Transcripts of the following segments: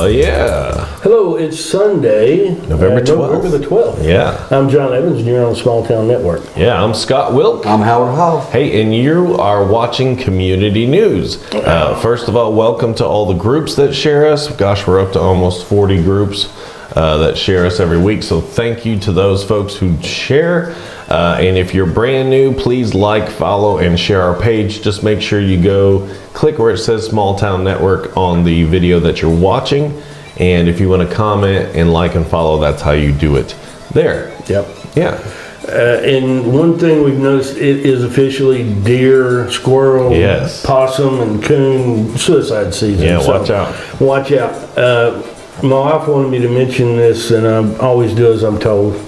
Yeah. Hello, it's Sunday, November 12th. November the 12th. Yeah. I'm John Evans, and you're on the Small Town Network. Yeah, I'm Scott Wilk. I'm Howard Hall. Hey, and you are watching Community News. First of all, welcome to all the groups that share us. Gosh, we're up to almost 40 groups that share us every week. So thank you to those folks who share. And if you're brand new, please like, follow, and share our page. Just make sure you go click where it says Small Town Network on the video that you're watching. And if you want to comment and like and follow, that's how you do it there. Yep. Yeah. And one thing we've noticed, it is officially deer, squirrel, Yes. possum, and coon suicide season. Yeah, So watch out. Watch out. My wife wanted me to mention this, and I always do as I'm told.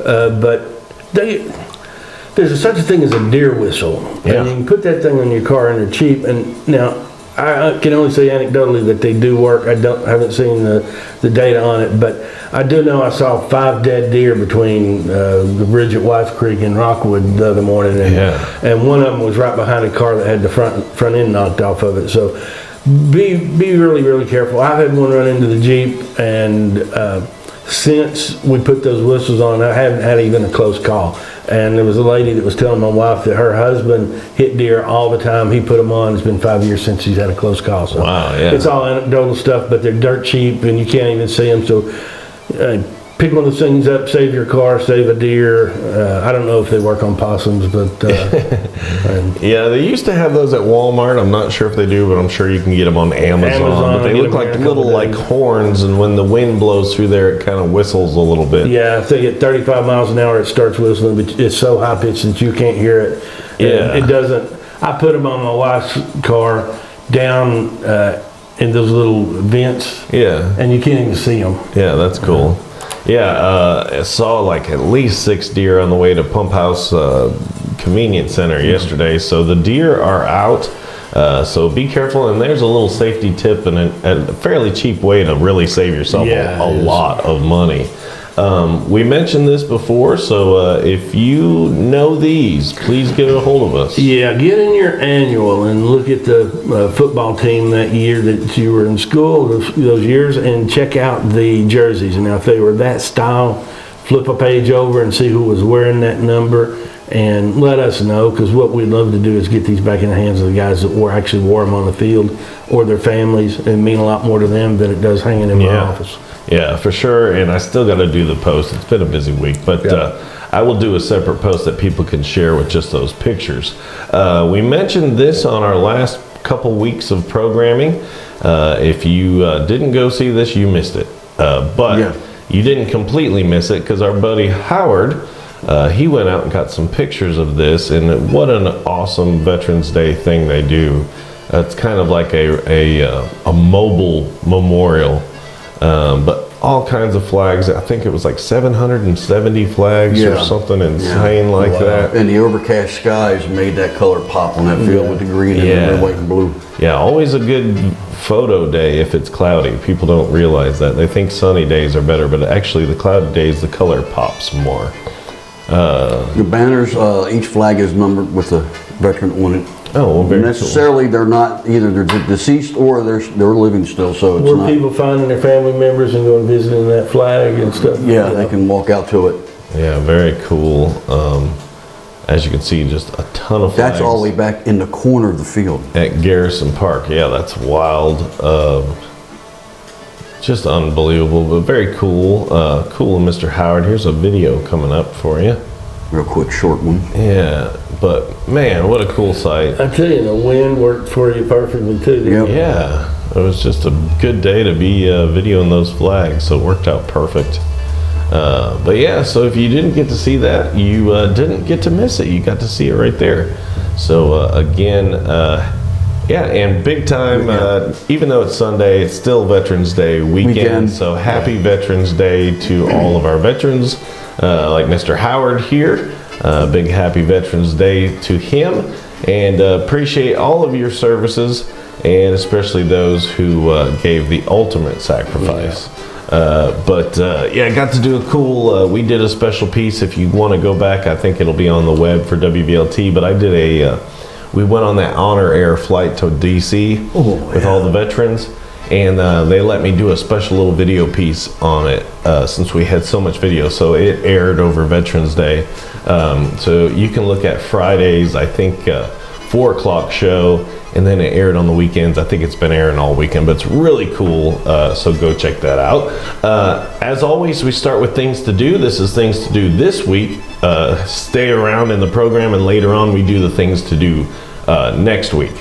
But there's such a thing as a deer whistle. Yeah. And you can put that thing on your car, and they're cheap. And now, I can only say anecdotally that they do work. I haven't seen the data on it, but I do know I saw 5 dead deer between the bridge at Wife Creek and Rockwood the other morning, and one of them was right behind a car that had the front end knocked off of it. So be really, really careful. I've had one run into the Jeep, and since we put those whistles on, I haven't had even a close call. And there was a lady that was telling my wife that her husband hit deer all the time. He put them on. It's been 5 years since he's had a close call. So Wow, yeah. it's all anecdotal stuff, but they're dirt cheap and you can't even see them. So pick one of those things up, save your car, save a deer. I don't know if they work on possums, but Yeah, they used to have those at Walmart. I'm not sure if they do, but I'm sure you can get them on Amazon. But they get look them like here in a little couple like days. horns, and when the wind blows through there, it kind of whistles a little bit. yeah, if they get 35 miles an hour, it starts whistling, but it's so high pitched that you can't hear it. Yeah. It doesn't. I put them on my wife's car down in those little vents, Yeah, and you can't even see them. yeah, that's cool. Yeah, I saw like at least 6 deer on the way to Pump House Convenience Center yesterday. So the deer are out. So be careful, and there's a little safety tip and a fairly cheap way to really save yourself Yeah, a it is. lot of money. We mentioned this before, so if you know these, please get a hold of us. Yeah, get in your annual and look at the football team that year that you were in school, those years, and check out the jerseys. And now, if they were that style, flip a page over and see who was wearing that number, and let us know, because what we'd love to do is get these back in the hands of the guys that actually wore them on the field, or their families. It mean a lot more to them than it does hanging in my office. Yeah, for sure. And I still got to do the post. It's been a busy week, but I will do a separate post that people can share with just those pictures. We mentioned this on our last couple weeks of programming. If you didn't go see this, you missed it. But you didn't completely miss it, because our buddy Howard, he went out and got some pictures of this, and what an awesome Veterans Day thing they do. It's kind of like a mobile memorial. But all kinds of flags. I think it was like 770 flags or something insane like that. And the overcast skies made that color pop on that field with the green and the white and blue. Yeah, always a good photo day if it's cloudy. People don't realize that. They think sunny days are better, but actually the cloudy days, the color pops more. The banners, each flag is numbered with a veteran on it. Oh, well, very necessarily, they're not either they're deceased or they're living still. So it's Were not. people finding their family members and going visiting that flag and stuff? Yeah, they can walk out to it. cool. Yeah, very cool. As you can see, just a ton of flags. That's all the way back in the corner of the field. At Garrison Park. Yeah, that's wild. Just unbelievable, but very cool. Cool, Mr. Howard. Here's a video coming up for you. Real quick, short one. Yeah, but man, what a cool sight. I tell you, the wind worked for you perfectly too. Yep. Yeah, it was just a good day to be videoing those flags, so it worked out perfect. But yeah, so if you didn't get to see that, you didn't get to miss it. You got to see it right there. So again, yeah, and big time, even though it's Sunday, it's still Veterans Day weekend. So happy Veterans Day to all of our veterans, like Mr. Howard here. Big happy Veterans Day to him, and appreciate all of your services, and especially those who gave the ultimate sacrifice. Yeah, I got to do a cool, we did a special piece. If you want to go back, I think it'll be on the web for WVLT, but I did we went on that Honor Air flight to DC with all the veterans, and they let me do a special little video piece on it since we had so much video. So it aired over Veterans Day. So you can look at Friday's, I think, 4 o'clock show, and then it aired on the weekends. I think it's been airing all weekend, but it's really cool. So go check that out. As always, we start with things to do. This is things to do this week. Stay around in the program, and later on we do the things to do next week.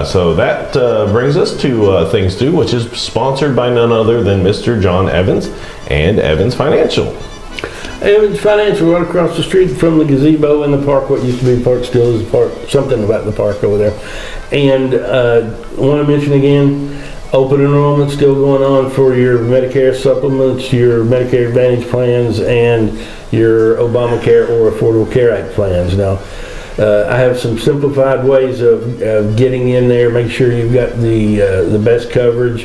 So that brings us to Things to Do, which is sponsored by none other than Mr. John Evans and Evans Financial. Evans Financial, right across the street from the gazebo in the park. What used to be the park still is the park. Something about the park over there. And want to mention again, open enrollment still going on for your Medicare supplements, your Medicare Advantage plans, and your Obamacare or Affordable Care Act plans. Now, I have some simplified ways of getting in there. Make sure you've got the best coverage,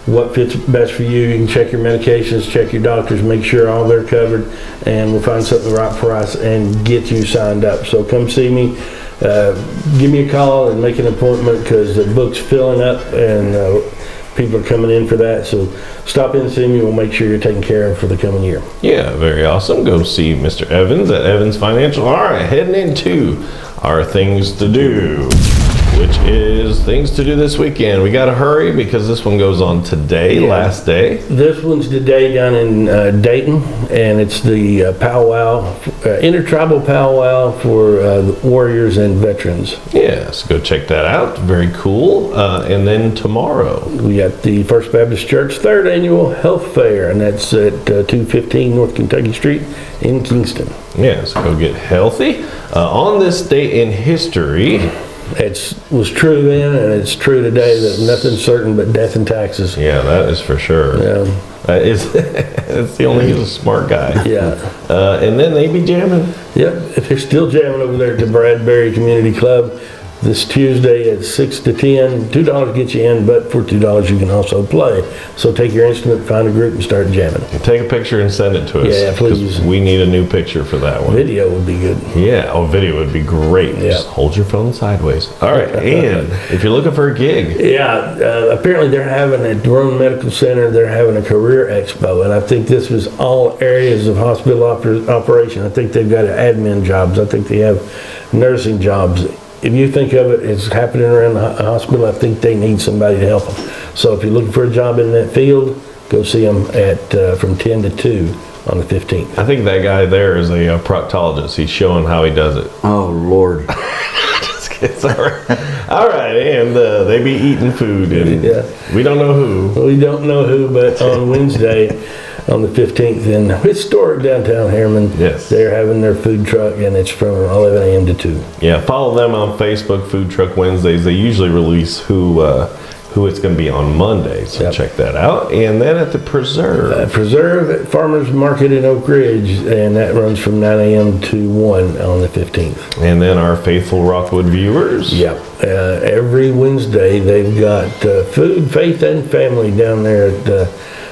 what fits best for you. You can check your medications, check your doctors, make sure all they're covered, and we'll find something right for us and get you signed up. So come see me, give me a call and make an appointment, because the book's filling up and people are coming in for that. So stop in and see me. We'll make sure you're taken care of for the coming year. Yeah, very awesome. Go see Mr. Evans at Evans Financial. All right, heading into our things to do, which is things to do this weekend. We got to hurry because this one goes on today, last day. This one's today down in Dayton, and it's the powwow, intertribal powwow for the warriors and veterans. Yeah, so go check that out. Very cool. And then tomorrow, We got the First Baptist Church 3rd Annual Health Fair, and that's at 215 North Kentucky Street in Kingston. yeah, so go get healthy. On this day in history, It was true then, and it's true today, that nothing's certain but death and taxes. yeah, that is for sure. It's the only, he's a smart guy. Yeah. And then they be jamming. Yep, if they're still jamming over there at the Bradbury Community Club this Tuesday at 6 to 10, $2 gets you in, but for $2 you can also play. So take your instrument, find a group, and start jamming. Take a picture and send it to us. Yeah, please. 'Cause we need a new picture for that one. Video would be good. Yeah, video would be great. Yeah. Just hold your phone sideways. All right, and if you're looking for a gig, Yeah, apparently they're having at Roan Medical Center, they're having a career expo, and I think this was all areas of hospital operation. I think they've got admin jobs. I think they have nursing jobs. If you think of it, it's happening around the hospital. I think they need somebody to help them. So if you're looking for a job in that field, go see them at from 10 to 2 on the 15th. I think that guy there is a proctologist. He's showing how he does it. Oh, Lord. Just kidding. All right, and they be eating food, and Yeah. we don't know who. We don't know who, but on Wednesday, on the 15th, in historic downtown Harriman, Yes. they're having their food truck, and it's from 11 a.m. to 2. Yeah, follow them on Facebook, Food Truck Wednesdays. They usually release who it's going to be on Monday, so Yep. check that out. And then at the Preserve. Preserve at Farmers Market in Oak Ridge, and that runs from 9 a.m. to 1 on the 15th. And then our faithful Rockwood viewers. Yeah, every Wednesday they've got food, faith, and family down there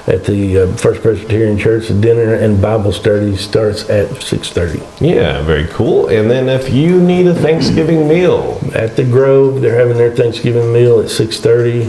at the First Presbyterian Church. The dinner and Bible study starts at 6:30. Yeah, very cool. And then if you need a Thanksgiving meal, At the Grove, they're having their Thanksgiving meal at 6:30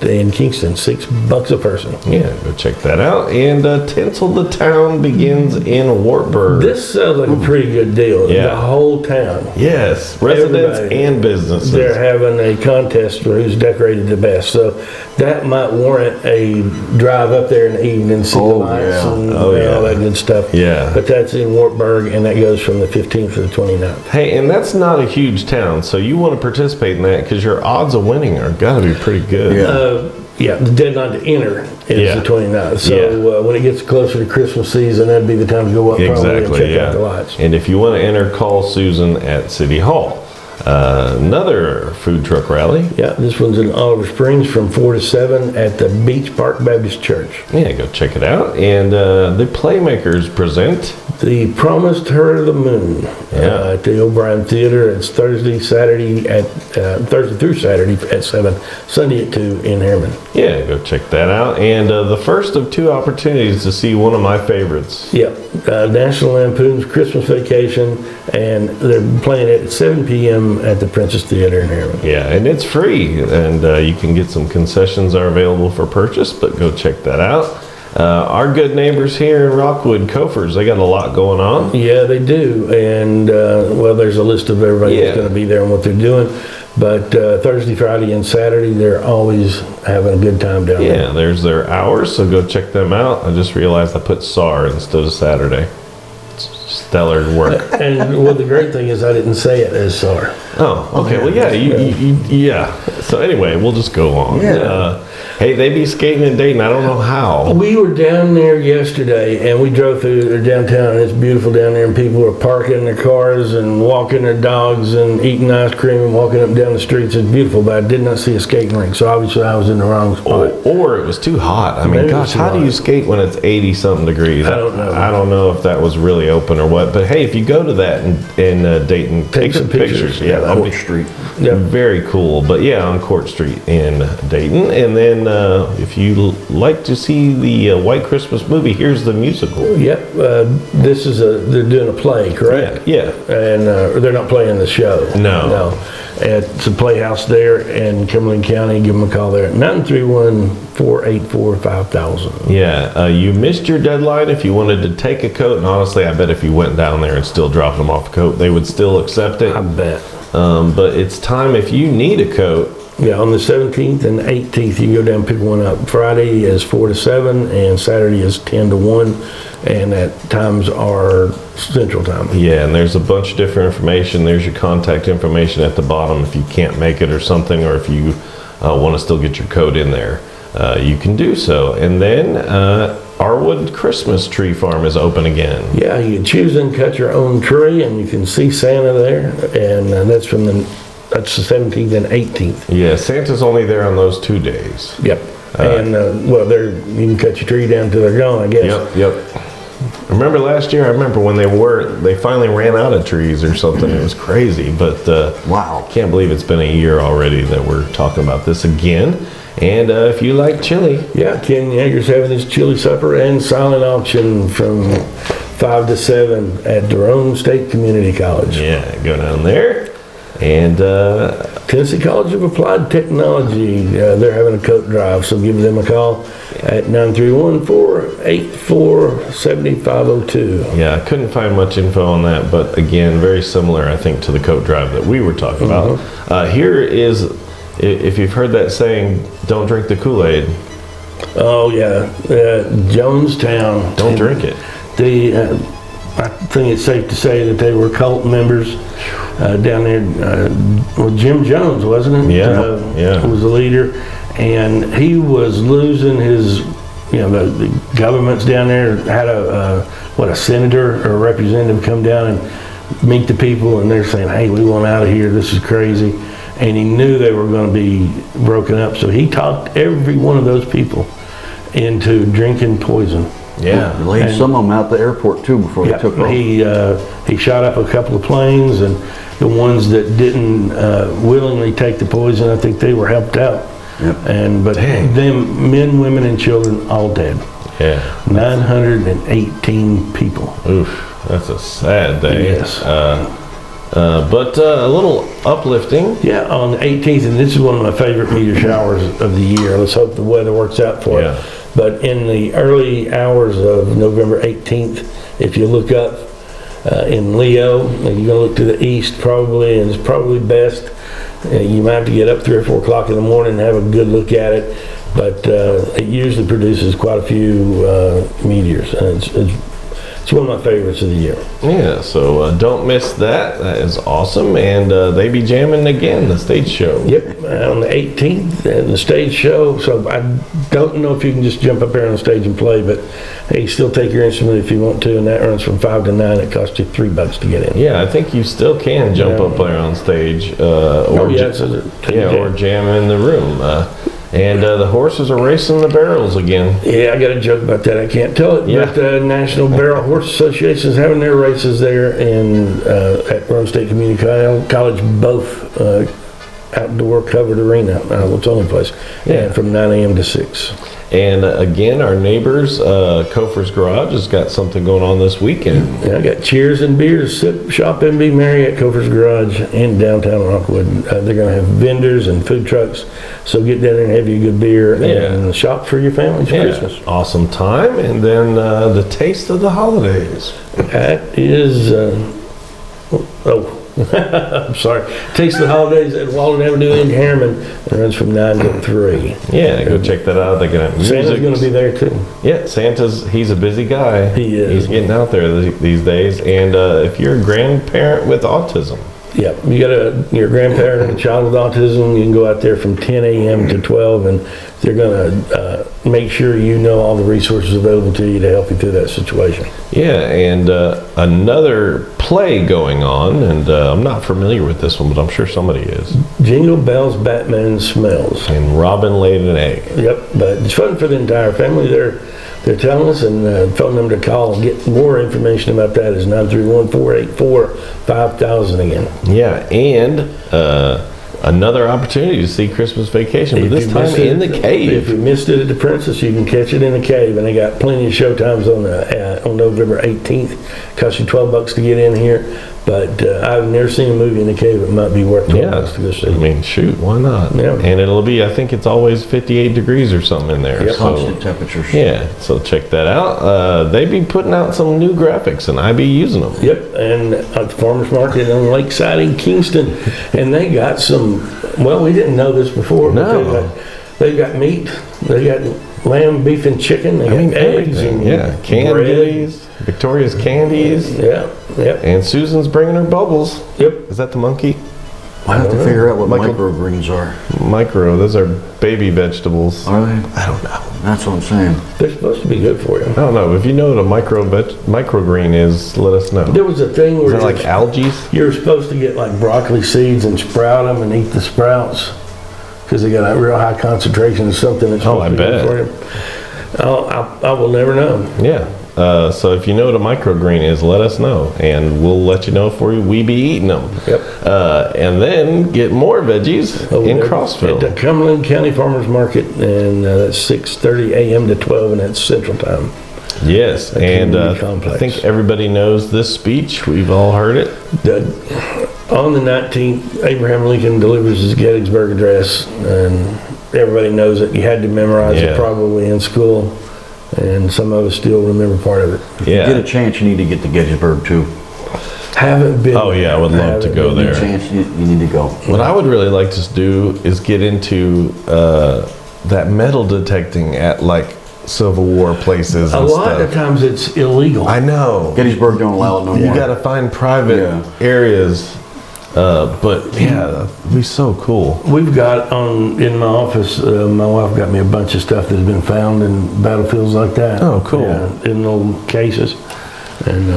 in Kingston, $6 a person. yeah, go check that out. And Tinsel the Town begins in Wartburg. This sounds like a pretty good deal. Yeah. The whole town. Yes, residents Everybody. and businesses. They're having a contest for who's decorated the best. So that might warrant a drive up there in the evening, see the Oh, lights yeah. and Oh, yeah. all that good stuff. Yeah. But that's in Wartburg, and that goes from the 15th to the 29th. Hey, and that's not a huge town, so you want to participate in that because your odds of winning are got to be pretty good. Yeah. Yeah, the deadline to enter is Yeah. the 29th. So Yeah. when it gets closer to Christmas season, that'd be the time to go up probably and Exactly, check yeah. out the lights. And if you want to enter, call Susan at City Hall. Another food truck rally. Yeah, this one's in Oliver Springs from 4 to 7 at the Beach Park Baptist Church. Yeah, go check it out. And the Playmakers present The Promised Her of the Moon at the O'Brien Theater. It's Thursday through Saturday at 7, Sunday at 2 in Harriman. Yeah, go check that out. And the first of 2 opportunities to see one of my favorites. Yep, National Lampoon's Christmas Vacation, and they're playing it at 7 p.m. at the Princess Theater in Harriman. Yeah, and it's free, and you can get some concessions are available for purchase, but go check that out. Our good neighbors here in Rockwood, Kofers, they got a lot going on. Yeah, they do, and well, there's a list of everybody that's going to be there and what they're doing. But Thursday, Friday, and Saturday, they're always having a good time down there. Yeah, there's their hours, so go check them out. I just realized I put SAR instead of Saturday. It's stellar work. And well, the great thing is I didn't say it as SAR. Oh, okay. Well, yeah, yeah. So anyway, we'll just go on. Yeah. Hey, they be skating in Dayton. I don't know how. We were down there yesterday, and we drove through their downtown, and it's beautiful down there, and people are parking their cars and walking their dogs and eating ice cream and walking up and down the streets. It's beautiful, but I did not see a skating rink, so obviously I was in the wrong spot. Or it was too hot. I mean, Maybe it gosh, was too how do hot. you skate when it's 80-something degrees? I don't know. I don't know if that was really open or what. But hey, if you go to that in Dayton, take some pictures. Yeah, that'll Court be Street. Yeah. very cool. But yeah, on Court Street in Dayton. And then if you like to see the White Christmas movie, here's the musical. Yep, this is they're doing a play, correct? Yeah. And they're not playing the show. No. It's a playhouse there in Cumberland County. Give them a call there at 931-484-5000. Yeah, you missed your deadline if you wanted to take a coat, and honestly, I bet if you went down there and still dropped them off a coat, they would still accept it. I bet. But it's time if you need a coat. Yeah, on the 17th and 18th, you can go down and pick one up. Friday is 4 to 7, and Saturday is 10 to 1, and that times are Central Time. Yeah, and there's a bunch of different information. There's your contact information at the bottom if you can't make it or something, or if you want to still get your coat in there, you can do so. And then Arwood Christmas Tree Farm is open again. Yeah, you can choose and cut your own tree, and you can see Santa there, and that's the 17th and 18th. Yeah, Santa's only there on those 2 days. Yep. And well, you can cut your tree down till they're gone, I guess. Yep. Remember last year? I remember when they finally ran out of trees or something. It was crazy, but Wow. can't believe it's been a year already that we're talking about this again. And if you like chili, Yeah, Ken Yeager's having his chili supper and silent auction from 5 to 7 at Jerome State Community College. yeah, go down there. And Tennessee College of Applied Technology, they're having a coat drive, so give them a call at 931-484-7502. yeah, I couldn't find much info on that, but again, very similar, I think, to the coat drive that we were talking about. Here is, if you've heard that saying, don't drink the Kool-Aid, Oh, yeah, Jonestown. don't drink it. I think it's safe to say that they were cult members down there. Well, Jim Jones, wasn't it? Yeah. Was the leader, and he was losing his. The governments down there had a senator or a representative come down and meet the people, and they're saying, "Hey, we want out of here. This is crazy." And he knew they were going to be broken up, so he talked every one of those people into drinking poison. Yeah. They laid some of them out the airport too before they took off. He shot up a couple of planes, and the ones that didn't willingly take the poison, I think they were helped out. Yep. But them, men, women, and children, all dead. Yeah. 918 people. Oof, that's a sad day. Yes. But a little uplifting. Yeah, on the 18th, and this is one of my favorite meteor showers of the year. Let's hope the weather works out for Yeah. it. But in the early hours of November 18th, if you look up in Leo, you're going to look to the east probably, and it's probably best. You might have to get up 3 or 4 o'clock in the morning and have a good look at it. But it usually produces quite a few meteors, and it's one of my favorites of the year. Yeah, so don't miss that. That is awesome. And they be jamming again, the stage show. Yep, on the 18th, the stage show. So I don't know if you can just jump up there on the stage and play, but hey, still take your instrument if you want to, and that runs from 5 to 9. It costs you $3 to get in. Yeah, I think you still can jump up there on stage. Or yeah, or jam in the room. And the horses are racing the barrels again. Yeah, I got a joke about that. I can't tell it, Yeah. but the National Barrel Horse Association is having their races there at Rome State Community College, both outdoor covered arena. It's the only place. Yeah. From 9 a.m. to 6. And again, our neighbors, Kofer's Garage, has got something going on this weekend. Yeah, I got Cheers and Beers, Sip Shop and Be Merry at Kofer's Garage in downtown Rockwood. They're going to have vendors and food trucks, so get down there and have you a good beer and shop for your family for Christmas. Awesome time. And then the Taste of the Holidays. That is, I'm sorry. Taste of the Holidays at Walden Avenue in Harriman. It runs from 9 to 3. Yeah, go check that out. They're going to have music. Santa's going to be there too. Yeah, he's a busy guy. He is. He's getting out there these days. And if you're a grandparent with autism, Yeah, you got your grandparent and a child with autism, you can go out there from 10 a.m. to 12, and they're going to make sure you know all the resources available to you to help you through that situation. yeah, and another play going on, and I'm not familiar with this one, but I'm sure somebody is. Jingle Bells, Batman Smells. And Robin laid an egg. Yep, but it's fun for the entire family. They're telling us, and phone number to call and get more information about that is 931-484-5000 again. Yeah, and another opportunity to see Christmas Vacation, but this If you time missed in the If cave. you missed it at the Princess, you can catch it in the cave, and they got plenty of show times on November 18th. Costs you $12 to get in here, but I've never seen a movie in the cave. It might be worth $12 to go I see. mean, shoot, why not? Yeah. And it'll be, I think it's always 58 degrees or something in there. Yep. So, Constant temperatures. yeah, so check that out. They be putting out some new graphics, and I be using them. Yep, and at the farmer's market on Lakeside in Kingston, and they got some, well, we didn't know this before, No. but they've got meat, they got lamb, beef, and chicken, they got eggs, everything. and Yeah, candies, Victoria's candies, bread. Yeah, and Susan's bringing her bubbles. yep. Is that the monkey? I have to figure out what Michael- microgreens are. Micro, those are baby vegetables. Are they? I don't know. That's what I'm saying. They're supposed to be good for you. I don't know. If you know what a microgreen is, let us know. There was a thing Is where that like algae? you're supposed to get like broccoli seeds and sprout them and eat the sprouts because they got a real high concentration of something that's Oh, I supposed to be bet. good for you. I will never know. Yeah. So if you know what a microgreen is, let us know, and we'll let you know if we be eating them. Yep. And then get more veggies Over in there Crossville. At the Cumberland County Farmers Market, and that's 6:30 a.m. to 12, and that's Central Time. Yes, and community I complex. think everybody knows this speech. We've all heard it. On the 19th, Abraham Lincoln delivers his Gettysburg Address, and everybody knows it. You had to memorize Yeah. it probably in school, and some of us still remember part of it. Yeah. Get a chance, you need to get to Gettysburg too. Haven't been. Oh, yeah, I would love to haven't go been. there. Chance, you need to go. What I would really like to do is get into that metal detecting at like Civil War places A and lot of stuff. times it's illegal. I know. Gettysburg don't allow it no You more. got to find private Yeah. areas. But yeah, it'd be so cool. We've got in my office, my wife got me a bunch of stuff that's been found in battlefields like that. Oh, cool. Yeah, in little cases. And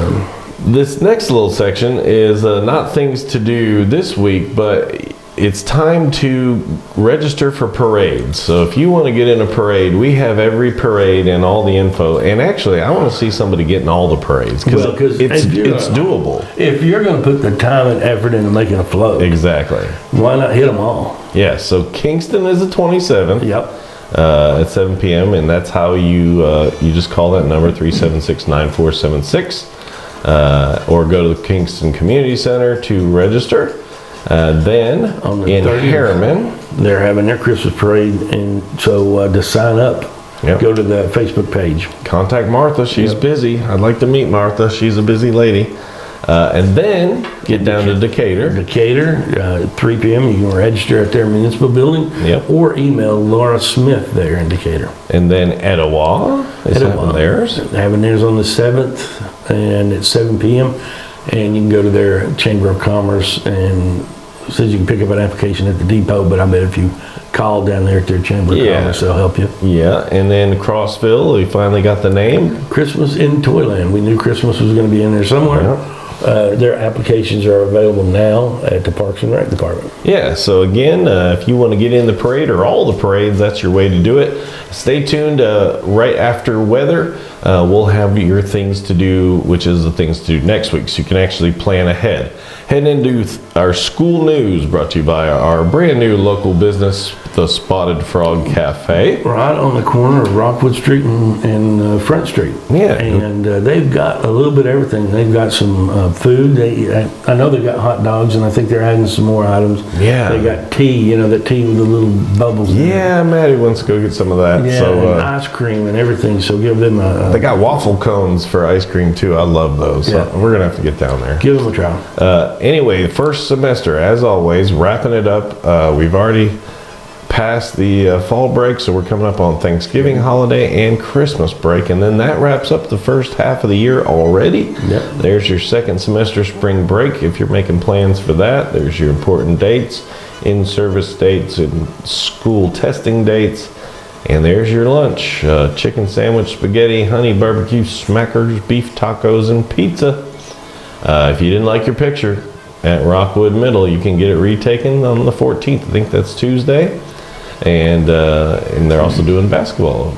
This next little section is not things to do this week, but it's time to register for parades. So if you want to get in a parade, we have every parade and all the info. And actually, I want to see somebody get in all the parades because Well, 'cause it's if you're- doable. if you're going to put the time and effort into making a float, Exactly. why not hit them all? Yeah. So Kingston is the 27th. Yep. At 7 p.m. and that's how you just call that number 376-9476 or go to the Kingston Community Center to register. Then On the in 30th. Harriman, They're having their Christmas parade, and so to sign up, Yep. go to the Facebook page. contact Martha. She's Yep. busy. I'd like to meet Martha. She's a busy lady. And then get down to Decatur. Decatur, 3 p.m. You can register at their municipal building, Yep. or email Laura Smith there in Decatur. And then Etowah is Etowah. having theirs. Having theirs on the 7th, and it's 7 p.m. And you can go to their Chamber of Commerce, and it says you can pick up an application at the depot, but I bet if you call down there at their Chamber of Yeah. Commerce, they'll help you. Yeah. And then Crossville, we finally got the name. Christmas in Toyland. We knew Christmas was going to be in there somewhere. Yeah. Their applications are available now at the Parks and Rec Department. Yeah, so again, if you want to get in the parade or all the parades, that's your way to do it. Stay tuned right after weather. We'll have your things to do, which is the things to do next week, so you can actually plan ahead. Head into our school news, brought to you by our brand new local business, the Spotted Frog Cafe. Right on the corner of Rockwood Street and Front Street. Yeah. And they've got a little bit of everything. They've got some food. I know they've got hot dogs, and I think they're adding some more items. Yeah. They got tea, that tea with the little bubbles in it. Yeah, Maddie wants to go get some of that. Yeah, So, and ice cream and everything, so give them they got waffle cones for ice cream too. I love those. So Yeah. we're gonna have to get down there. give them a try. Anyway, the first semester, as always, wrapping it up. We've already passed the fall break, so we're coming up on Thanksgiving holiday and Christmas break, and then that wraps up the first half of the year already. Yep. There's your second semester spring break if you're making plans for that. There's your important dates, in-service dates, and school testing dates. And there's your lunch, chicken sandwich, spaghetti, honey barbecue, smackers, beef tacos, and pizza. If you didn't like your picture at Rockwood Middle, you can get it retaken on the 14th. I think that's Tuesday. And they're also doing basketball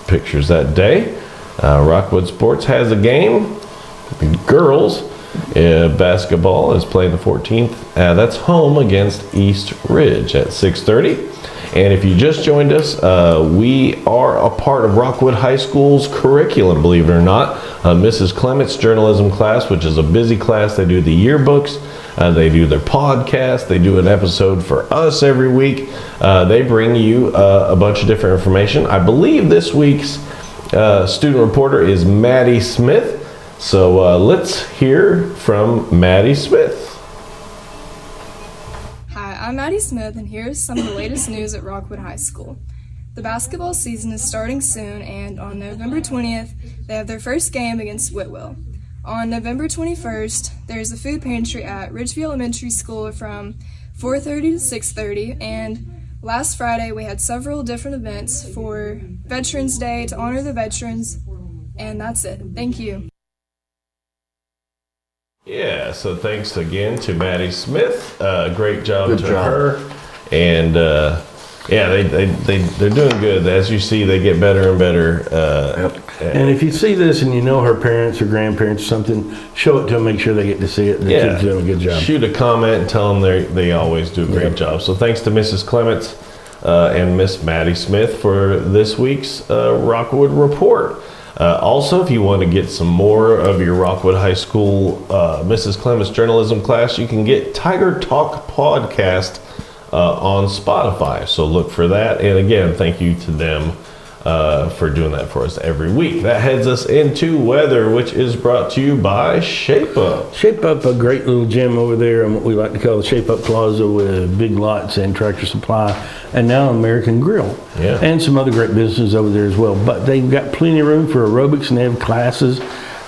pictures that day. Rockwood Sports has a game. The girls basketball is playing the 14th. That's home against East Ridge at 6:30. And if you just joined us, we are a part of Rockwood High School's curriculum, believe it or not. Mrs. Clement's journalism class, which is a busy class. They do the yearbooks, they do their podcast, they do an episode for us every week. They bring you a bunch of different information. I believe this week's student reporter is Maddie Smith. So let's hear from Maddie Smith. Hi, I'm Maddie Smith, and here's some of the latest news at Rockwood High School. The basketball season is starting soon, and on November 20th, they have their first game against Whitwell. On November 21st, there's a food pantry at Ridgeview Elementary School from 4:30 to 6:30, and last Friday we had several different events for Veterans Day to honor the veterans, and that's it. Thank you. Yeah, so thanks again to Maddie Smith. Great job Good to job. her. And yeah, they're doing good. As you see, they get better and better. And if you see this and you know her parents or grandparents or something, show it to them, make sure they get to see it. The kids doing a good job. Shoot a comment and tell them they always do a great job. So thanks to Mrs. Clements and Miss Maddie Smith for this week's Rockwood Report. Also, if you want to get some more of your Rockwood High School Mrs. Clements journalism class, you can get Tiger Talk Podcast on Spotify. So look for that. And again, thank you to them for doing that for us every week. That heads us into weather, which is brought to you by Shape Up. Shape Up, a great little gym over there in what we like to call the Shape Up Plaza with big lots and Tractor Supply, and now American Grill. Yeah. And some other great businesses over there as well. But they've got plenty of room for aerobics, and they have classes.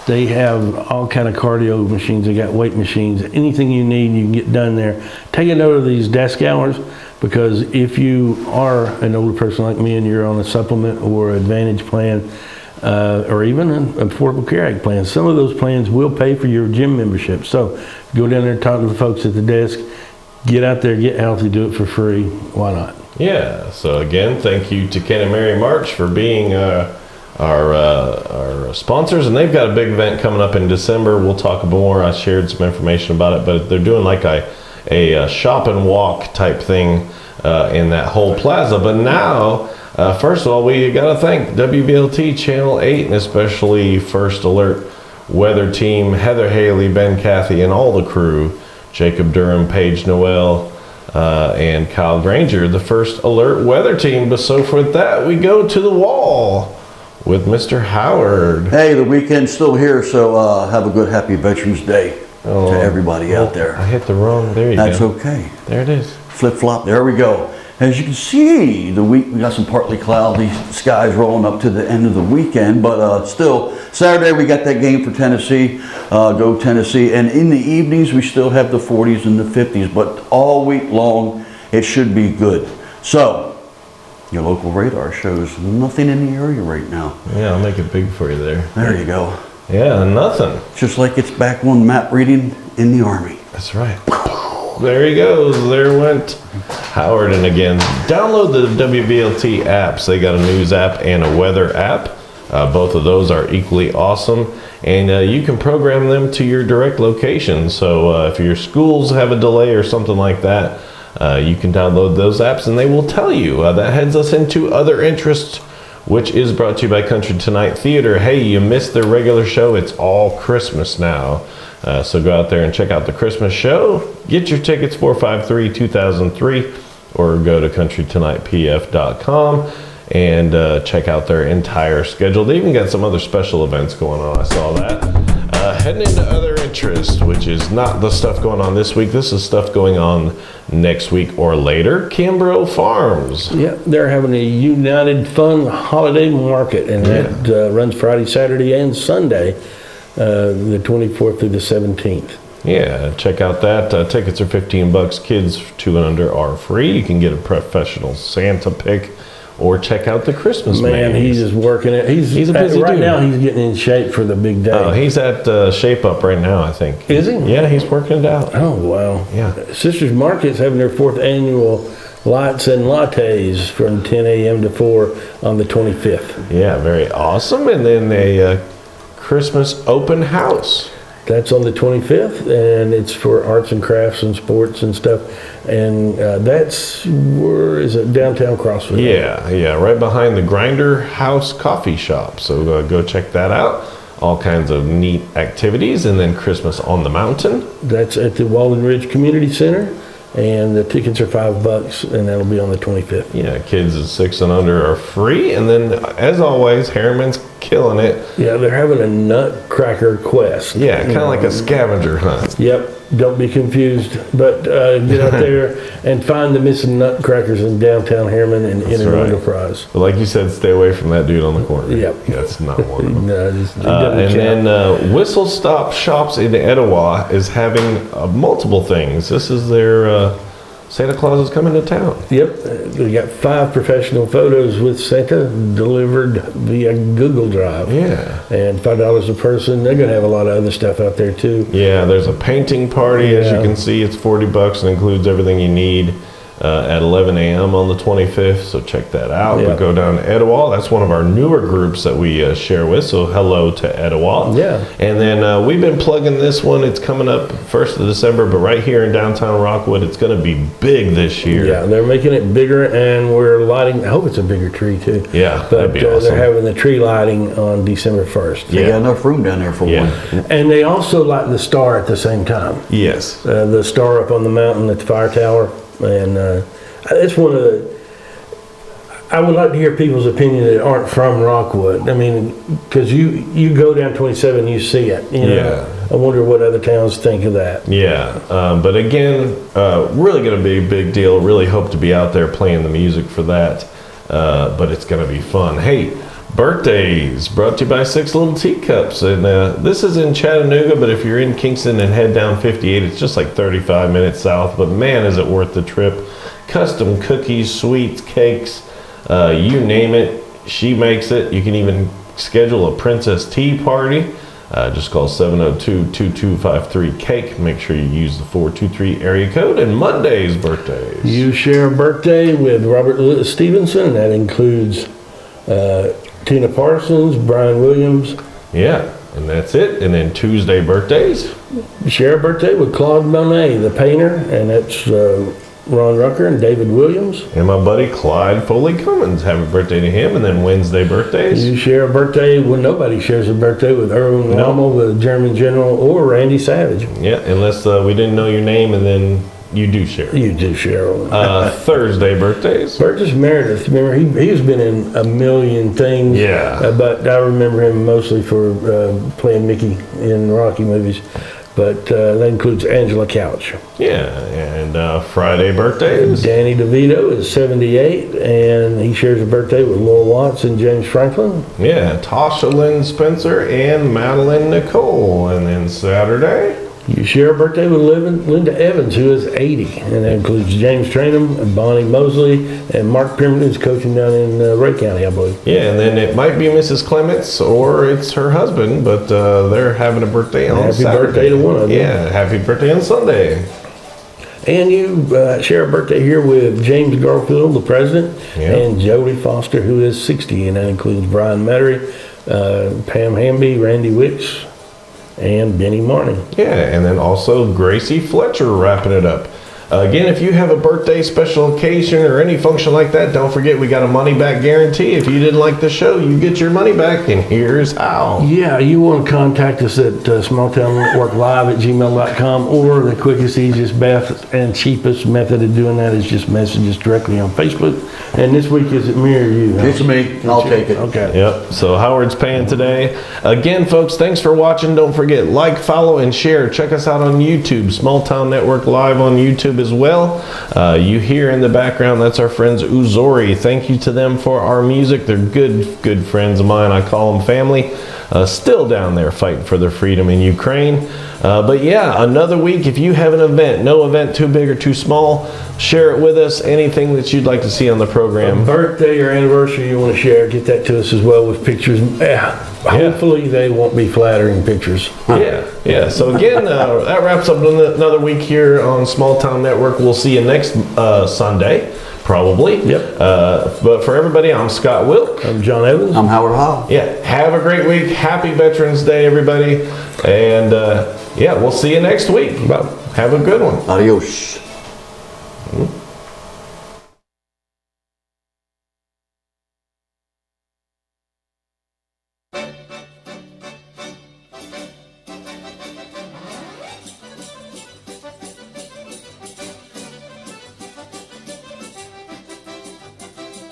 They have all kind of cardio machines. They got weight machines. Anything you need, you can get done there. Take a note of these desk hours, because if you are an older person like me and you're on a supplement or Advantage plan, or even an Affordable Care Act plan, some of those plans will pay for your gym membership. So go down there and talk to the folks at the desk. Get out there, get healthy, do it for free. Why not? Yeah, so again, thank you to Ken and Mary March for being our sponsors, and they've got a big event coming up in December. We'll talk more. I shared some information about it, but they're doing like a shop and walk type thing in that whole plaza. But now, first of all, we got to thank WBLT Channel 8 and especially First Alert Weather Team, Heather Haley, Ben Cathy, and all the crew, Jacob Durham, Paige Noel, and Kyle Granger, the First Alert Weather Team. But so for that, we go to the wall with Mr. Howard. Hey, the weekend's still here, so have a good, happy Veterans Day to everybody out there. I hit the wrong, there you That's go. okay. There it is. Flip-flop, there we go. As you can see, we got some partly cloudy skies rolling up to the end of the weekend, but still, Saturday we got that game for Tennessee, go Tennessee, and in the evenings we still have the 40s and the 50s, but all week long it should be good. So, your local radar shows nothing in the area right now. Yeah, I'll make it big for you there. There you go. Yeah, nothing. Just like it's back on map reading in the Army. That's right. There he goes. There went Howard. And again, download the WVLT apps. They got a news app and a weather app. Both of those are equally awesome. And you can program them to your direct location. So if your schools have a delay or something like that, you can download those apps and they will tell you. That heads us into other interests, which is brought to you by Country Tonight Theater. Hey, you missed their regular show. It's all Christmas now. So go out there and check out the Christmas show. Get your tickets 453-2003 or go to countrytonightpf.com and check out their entire schedule. They even got some other special events going on. I saw that. Heading into other interest, which is not the stuff going on this week. This is stuff going on next week or later. Kimbrough Farms. Yeah, they're having a United Fun holiday market, and that runs Friday, Saturday, and Sunday, the 24th through the 17th. Yeah, check out that. Tickets are $15. Kids 2 and under are free. You can get a professional Santa pick or check out the Christmas Man, maze. he's just working it. He's a busy right dude. now. He's getting in shape for the big day. Oh, he's at Shape Up right now, I think. Is he? Yeah, he's working it out. Oh, wow. Yeah. Sisters Market's having their 4th annual Lights and Lattes from 10 a.m. to 4 on the 25th. Yeah, very awesome. And then a Christmas open house. That's on the 25th, and it's for arts and crafts and sports and stuff. And that's, where is it? Downtown Crossville. Yeah, right behind the Grinder House Coffee Shop. So go check that out. All kinds of neat activities. And then Christmas on the Mountain. That's at the Walden Ridge Community Center, and the tickets are $5, and that'll be on the 25th. Yeah, kids of 6 and under are free. And then, as always, Harriman's killing it. Yeah, they're having a Nutcracker Quest. Yeah, kind of like a scavenger hunt. Yep, don't be confused, but get out there and find the missing nutcrackers in downtown Harriman and enter right. Enterprise. But like you said, stay away from that dude on the corner. Yep. That's not one of them. No, it doesn't count. And then Whistle Stop Shops in Etowah is having multiple things. This is their Santa Claus is coming to town. Yep, we got 5 professional photos with Santa delivered via Google Drive. Yeah. And $5 a person. They're going to have a lot of other stuff out there too. Yeah, there's a painting party. As you Yeah. can see, it's $40 and includes everything you need at 11 a.m. on the 25th. So check that out. Yeah. But go down to Etowah. That's one of our newer groups that we share with. So hello to Etowah. Yeah. And then we've been plugging this one. It's coming up 1st of December, but right here in downtown Rockwood, it's going to be big this year. Yeah, they're making it bigger, and we're lighting. I hope it's a bigger tree too. Yeah, but that'd be awesome. they're having the tree lighting on December 1st. They Yeah. got enough room down there for Yeah. one. And they also light the star at the same time. Yes. The star up on the mountain at the fire tower, and it's one of the. I would like to hear people's opinion that aren't from Rockwood. I mean, because you go down 27, you see it. You know? Yeah. I wonder what other towns think of that. Yeah, but again, really going to be a big deal. Really hope to be out there playing the music for that. But it's going to be fun. Hey, birthdays brought to you by Six Little Teacups. And this is in Chattanooga, but if you're in Kingston and head down 58, it's just like 35 minutes south. But man, is it worth the trip. Custom cookies, sweets, cakes, you name it, she makes it. You can even schedule a princess tea party. Just call 702-2253-CAKE. Make sure you use the 423 area code. And Monday's birthdays. You share a birthday with Robert Stevenson. That includes Tina Parsons, Brian Williams. Yeah, and that's it. And then Tuesday birthdays. You share a birthday with Claude Monet, the painter, and that's Ron Rucker and David Williams. And my buddy Clyde Foley Cummins. Happy birthday to him. And then Wednesday birthdays. You share a birthday when nobody shares a birthday with Erwin Rommel, the German general, or Randy Savage. Yeah, unless we didn't know your name and then you do share. You do share one. Thursday birthdays. Burgess Meredith, remember, he's been in a million things. Yeah. But I remember him mostly for playing Mickey in Rocky movies. But that includes Angela Couch. Yeah, and Friday birthdays. Danny DeVito is 78, and he shares a birthday with Laura Watts and James Franklin. Yeah, Tasha Lynn Spencer and Madeline Nicole. And then Saturday. You share a birthday with Linda Evans, who is 80, and that includes James Trainum, and Bonnie Mosley, and Mark Pimmerton, who's coaching down in Ray County, I believe. Yeah, and then it might be Mrs. Clements or it's her husband, but they're having a birthday on Happy Saturday. birthday to one of them. Yeah, happy birthday on Sunday. And you share a birthday here with James Garfield, the president, Yeah. and Jodie Foster, who is 60, and that includes Brian Mettery, Pam Hamby, Randy Wicks, and Benny Marnie. Yeah, and then also Gracie Fletcher wrapping it up. Again, if you have a birthday, special occasion, or any function like that, don't forget we got a money back guarantee. If you didn't like the show, you get your money back, and here's how. Yeah, you want to contact us at smalltownnetworklive@gmail.com, or the quickest, easiest, best, and cheapest method of doing that is just message us directly on Facebook. And this week, is it me or you? It's me. I'll take it. Okay. Yep, so Howard's paying today. Again, folks, thanks for watching. Don't forget, like, follow, and share. Check us out on YouTube, Small Town Network Live on YouTube as well. You hear in the background, that's our friends Uzori. Thank you to them for our music. They're good friends of mine. I call them family. Still down there fighting for their freedom in Ukraine. But yeah, another week. If you have an event, no event too big or too small, share it with us. Anything that you'd like to see on the program. Birthday or anniversary you want to share, get that to us as well with pictures. Hopefully they won't be flattering pictures. Yeah. So again, that wraps up another week here on Small Town Network. We'll see you next Sunday, probably. Yep. But for everybody, I'm Scott Wilk. I'm John Evans. I'm Howard Hall. Yeah. Have a great week. Happy Veterans Day, everybody. And yeah, we'll see you next week. Have a good one. Adios.